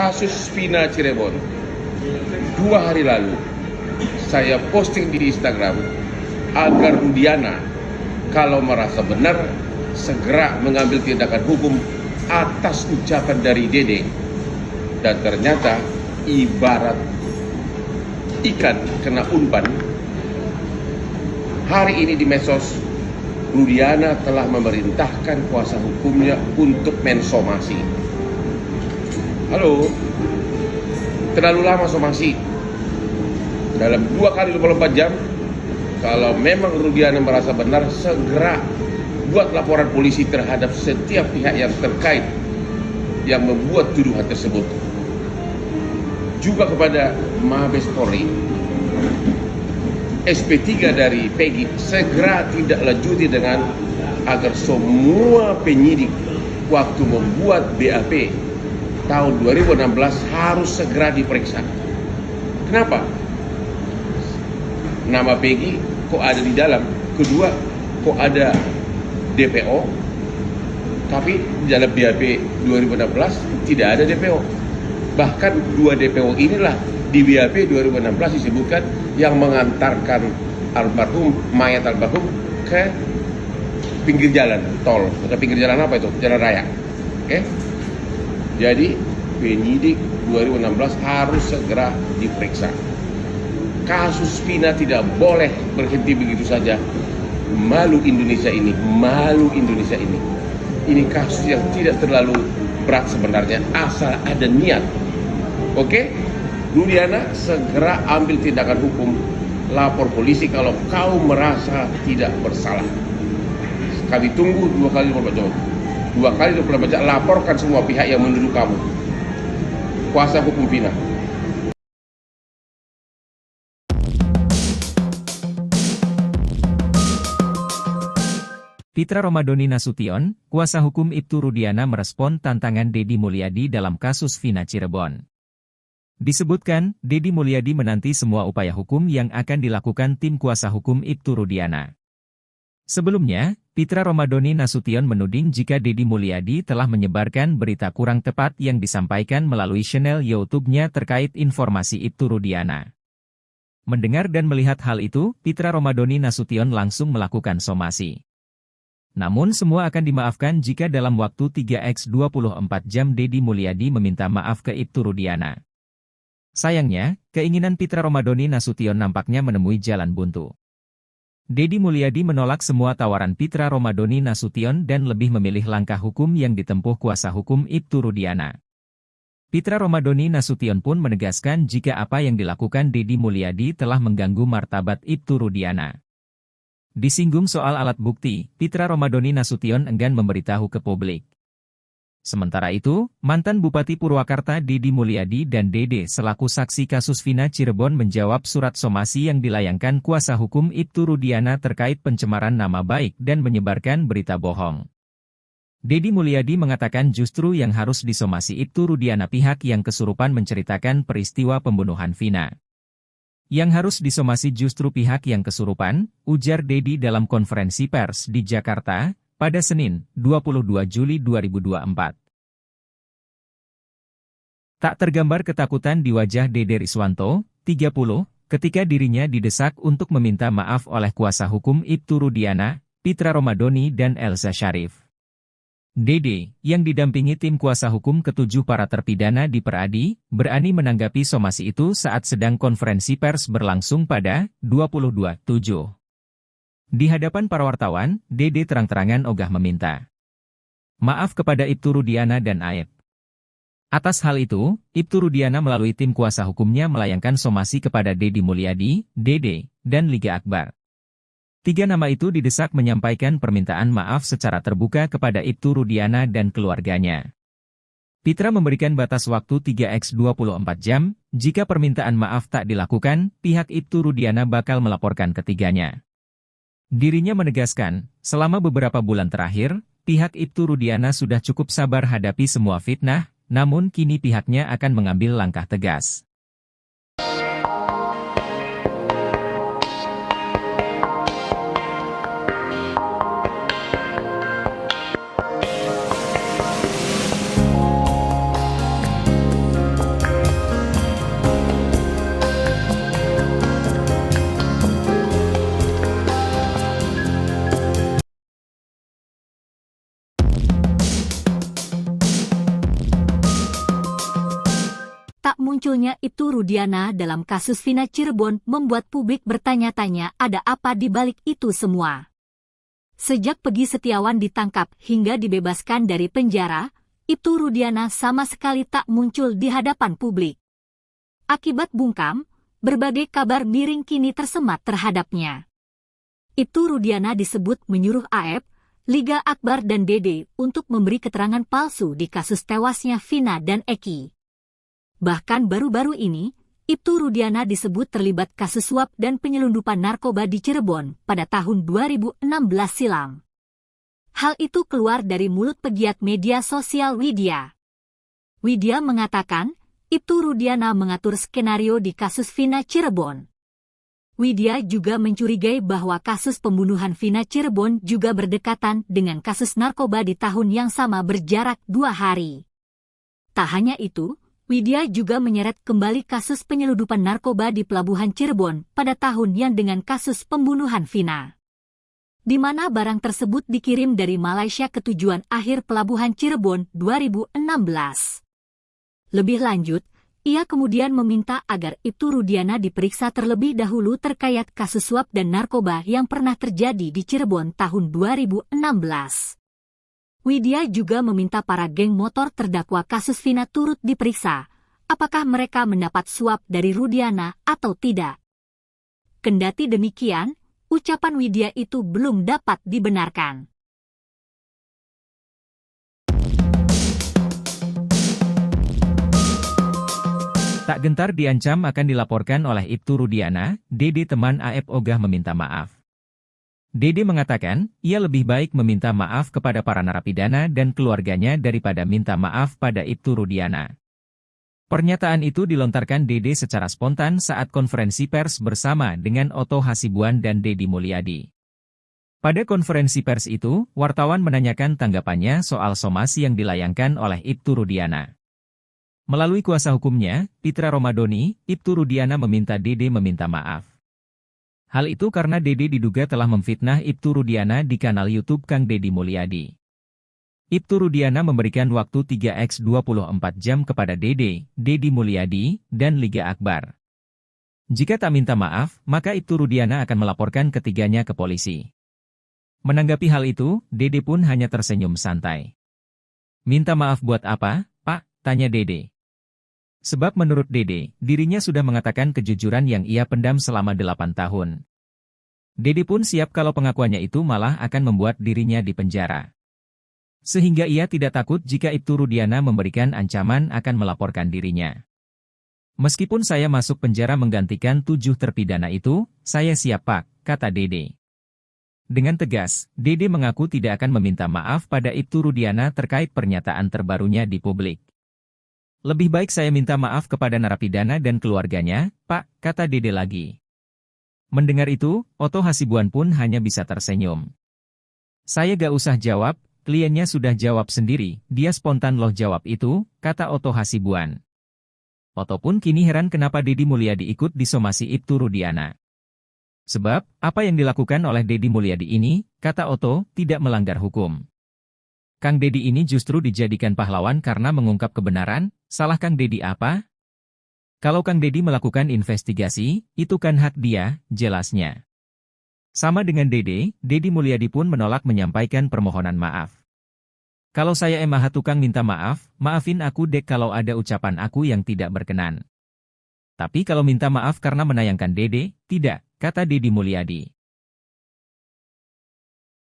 kasus Vina Cirebon. 2 hari lalu saya posting di Instagram agar Rudiana kalau merasa benar segera mengambil tindakan hukum atas ucapan dari Dede. Dan ternyata ibarat ikan kena umpan, hari ini di medsos Rudiana telah memerintahkan kuasa hukumnya untuk mensomasi. Halo, terlalu lama somasi. Dalam 2 kali 24 jam, kalau memang Rudiana merasa benar, segera buat laporan polisi terhadap setiap pihak yang terkait yang membuat tuduhan tersebut. Juga kepada Mabes Polri, SP3 dari Peggy segera tidak lanjuti dengan agar semua penyidik waktu membuat BAP tahun 2016 harus segera diperiksa. Kenapa? Nama Peggy kok ada di dalam? Kedua, kok ada DPO? Tapi di dalam BAP 2016 tidak ada DPO. Bahkan 2 DPO inilah di BAP 2016 disebutkan yang mengantarkan almarhum, mayat almarhum ke pinggir jalan tol. Ke pinggir jalan apa itu? Jalan raya. Oke? Jadi penyidik 2016 harus segera diperiksa. Kasus Vina tidak boleh berhenti begitu saja. Malu Indonesia ini, malu Indonesia ini. Ini kasus yang tidak terlalu berat sebenarnya, asal ada niat. Oke? Rudiana segera ambil tindakan hukum, lapor polisi kalau kau merasa tidak bersalah. Sekali tunggu, 2 kali 24 jam. 2 kali 24 jam, laporkan semua pihak yang menuduh kamu. Kuasa hukum Vina. Pitra Romadhoni Nasution, kuasa hukum Ibtu Rudiana merespon tantangan Deddy Mulyadi dalam kasus Vina Cirebon. Disebutkan, Deddy Mulyadi menanti semua upaya hukum yang akan dilakukan tim kuasa hukum Ibtu Rudiana. Sebelumnya, Pitra Romadhoni Nasution menuding jika Deddy Mulyadi telah menyebarkan berita kurang tepat yang disampaikan melalui channel YouTube-nya terkait informasi Ibtu Rudiana. Mendengar dan melihat hal itu, Pitra Romadhoni Nasution langsung melakukan somasi. Namun semua akan dimaafkan jika dalam waktu 3x24 jam Deddy Mulyadi meminta maaf ke Ibtu Rudiana. Sayangnya, keinginan Pitra Romadhoni Nasution nampaknya menemui jalan buntu. Deddy Mulyadi menolak semua tawaran Pitra Romadhoni Nasution dan lebih memilih langkah hukum yang ditempuh kuasa hukum Ibtu Rudiana. Pitra Romadhoni Nasution pun menegaskan jika apa yang dilakukan Deddy Mulyadi telah mengganggu martabat Ibtu Rudiana. Disinggung soal alat bukti, Pitra Romadhoni Nasution enggan memberitahu ke publik. Sementara itu, mantan Bupati Purwakarta Deddy Mulyadi dan Dede selaku saksi kasus Vina Cirebon menjawab surat somasi yang dilayangkan kuasa hukum Ibtu Rudiana terkait pencemaran nama baik dan menyebarkan berita bohong. Deddy Mulyadi mengatakan justru yang harus disomasi Ibtu Rudiana pihak yang kesurupan menceritakan peristiwa pembunuhan Vina. Yang harus disomasi justru pihak yang kesurupan, ujar Deddy dalam konferensi pers di Jakarta, pada Senin, 22 Juli 2024. Tak tergambar ketakutan di wajah Dede Riswanto, 30, ketika dirinya didesak untuk meminta maaf oleh kuasa hukum Ibtu Rudiana, Pitra Romadhoni dan Elza Sharif. Dede, yang didampingi tim kuasa hukum ketujuh para terpidana di Peradi, berani menanggapi somasi itu saat sedang konferensi pers berlangsung pada 22/7. Di hadapan para wartawan, Dede terang-terangan ogah meminta maaf kepada Ibtu Rudiana dan Aep. Atas hal itu, Ibtu Rudiana melalui tim kuasa hukumnya melayangkan somasi kepada Deddy Mulyadi, Dede, dan Liga Akbar. 3 nama itu didesak menyampaikan permintaan maaf secara terbuka kepada Ibtu Rudiana dan keluarganya. Pitra memberikan batas waktu 3x24 jam, jika permintaan maaf tak dilakukan, pihak Ibtu Rudiana bakal melaporkan ketiganya. Dirinya menegaskan, selama beberapa bulan terakhir, pihak Ibtu Rudiana sudah cukup sabar hadapi semua fitnah, namun kini pihaknya akan mengambil langkah tegas. munculnya Ibtu Rudiana dalam kasus Vina Cirebon membuat publik bertanya-tanya ada apa di balik itu semua. Sejak Peggy Setiawan ditangkap hingga dibebaskan dari penjara, Ibtu Rudiana sama sekali tak muncul di hadapan publik. Akibat bungkam, berbagai kabar miring kini tersemat terhadapnya. Ibtu Rudiana disebut menyuruh AF, Liga Akbar dan Dede untuk memberi keterangan palsu di kasus tewasnya Vina dan Eki. Bahkan baru-baru ini, Ibtu Rudiana disebut terlibat kasus suap dan penyelundupan narkoba di Cirebon pada tahun 2016 silam. Hal itu keluar dari mulut pegiat media sosial Widya. Widya mengatakan, Ibtu Rudiana mengatur skenario di kasus Vina Cirebon. Widya juga mencurigai bahwa kasus pembunuhan Vina Cirebon juga berdekatan dengan kasus narkoba di tahun yang sama berjarak 2 hari. Tak hanya itu, Widya juga menyeret kembali kasus penyeludupan narkoba di Pelabuhan Cirebon pada tahun yang dengan kasus pembunuhan Vina, di mana barang tersebut dikirim dari Malaysia ke tujuan akhir Pelabuhan Cirebon 2016. Lebih lanjut, ia kemudian meminta agar Ibtu Rudiana diperiksa terlebih dahulu terkait kasus suap dan narkoba yang pernah terjadi di Cirebon tahun 2016. Widya juga meminta para geng motor terdakwa kasus Vina turut diperiksa, apakah mereka mendapat suap dari Rudiana atau tidak. Kendati demikian, ucapan Widya itu belum dapat dibenarkan. Tak gentar diancam akan dilaporkan oleh Ibtu Rudiana, Dede teman AF ogah meminta maaf. Dede mengatakan, ia lebih baik meminta maaf kepada para narapidana dan keluarganya daripada minta maaf pada Ibtu Rudiana. Pernyataan itu dilontarkan Dede secara spontan saat konferensi pers bersama dengan Otto Hasibuan dan Deddy Mulyadi. Pada konferensi pers itu, wartawan menanyakan tanggapannya soal somasi yang dilayangkan oleh Ibtu Rudiana. Melalui kuasa hukumnya, Pitra Romadoni, Ibtu Rudiana meminta Dede meminta maaf. Hal itu karena Dede diduga telah memfitnah Ibtu Rudiana di kanal YouTube Kang Deddy Mulyadi. Ibtu Rudiana memberikan waktu 3x24 jam kepada Dede, Deddy Mulyadi, dan Liga Akbar. Jika tak minta maaf, maka Ibtu Rudiana akan melaporkan ketiganya ke polisi. Menanggapi hal itu, Dede pun hanya tersenyum santai. Minta maaf buat apa, Pak? Tanya Dede. Sebab menurut Dede, dirinya sudah mengatakan kejujuran yang ia pendam selama 8 tahun. Dede pun siap kalau pengakuannya itu malah akan membuat dirinya dipenjara. Sehingga ia tidak takut jika Ibtu Rudiana memberikan ancaman akan melaporkan dirinya. Meskipun saya masuk penjara menggantikan 7 terpidana itu, saya siap Pak, kata Dede. Dengan tegas, Dede mengaku tidak akan meminta maaf pada Ibtu Rudiana terkait pernyataan terbarunya di publik. Lebih baik saya minta maaf kepada narapidana dan keluarganya, Pak, kata Dede lagi. Mendengar itu, Otto Hasibuan pun hanya bisa tersenyum. Saya gak usah jawab, kliennya sudah jawab sendiri, dia spontan loh jawab itu, kata Otto Hasibuan. Otto pun kini heran kenapa Deddy Mulyadi ikut disomasi Ibtu Rudiana. Sebab, apa yang dilakukan oleh Deddy Mulyadi ini, kata Otto, tidak melanggar hukum. Kang Deddy ini justru dijadikan pahlawan karena mengungkap kebenaran, salah Kang Deddy apa? Kalau Kang Deddy melakukan investigasi, itu kan hak dia, jelasnya. Sama dengan Dede, Deddy Mulyadi pun menolak menyampaikan permohonan maaf. Kalau saya emang tukang minta maaf, maafin aku dek kalau ada ucapan aku yang tidak berkenan. Tapi kalau minta maaf karena menayangkan Dede, tidak, kata Deddy Mulyadi.